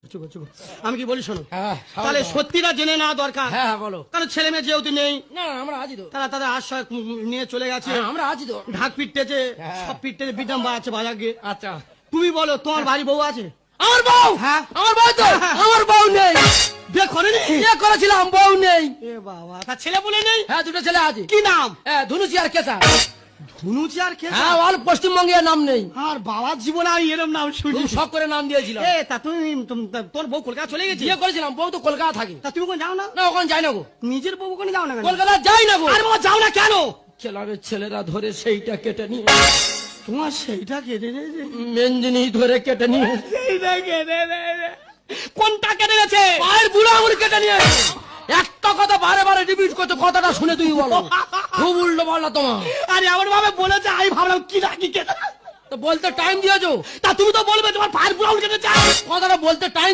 চুপ চুপ, আমি কি বলি শোনো, হ্যাঁ, তাহলে সত্যিটা জেনে নেওয়া দরকার। হ্যাঁ হ্যাঁ বলো। কারণ ছেলে মেয়ে যেহেতু নেই, না না, আমরা আছি তো। তারা তাদের আশ্রয় নিয়ে চলে গেছে। হ্যাঁ, আমরা আছি তো। ঢাক পিটতেছে, হ্যাঁ। সব পিটতেছে, বিডাম বাজাচ্ছে বাজার গিয়ে। আচ্ছা, তুমি বলো তোমার বাড়ি বউ আছে? আমার বউ। হ্যাঁ। আমার বউ তো। হ্যাঁ। আমার বউ নেই। বিয়ে করেনি? বিয়ে করেছিলাম, বউ নেই। এ বাবা, তার ছেলে বলে নেই? হ্যাঁ, দুটো ছেলে আছে। কি নাম? হ্যাঁ, ধনুচি আর কেসা। ধনুচি আর কে? হ্যাঁ, অল পশ্চিমবঙ্গে নাম নেই। আর বাবার জীবনে আমি এরম নাম শুনি। খুব শখ করে নাম দিয়েছিলাম। এ তা তোর বউ কলকাতা চলে গেছে? বিয়ে করেছিলাম, বউ তো কলকাতা থাকে। তা তুমি ওখানে যাও না? না, ওখানে যাই না গো। নিজের বউ ওখানে যাও না কেন? কলকাতা যাই না গো। আর বাবা যাও না কেন? ক্লাবের ছেলেরা ধরে সেইটা কেটে নিয়ে, তোমার সেইটা কেটে নিয়েছে? মেন জিনিস ধরে কেটে নিয়ে, সেইটা কেটে নিয়েছে? কোনটা কেটে গেছে? পায়ের বুড়ো আঙুল কেটে নিয়ে। একটা কথা বারে বারে রিপিট করছো, কথাটা শুনে তুই বলো। খুব উল্টো পাল্টা তোমার। আরে এমন ভাবে বলেছে আমি ভাবলাম কি না কি কেটে। তো বলতে টাইম দিয়েছো, তা তুমি তো বলবে তোমার পায়ের বুড়াউল কেটেছে। কথাটা বলতে টাইম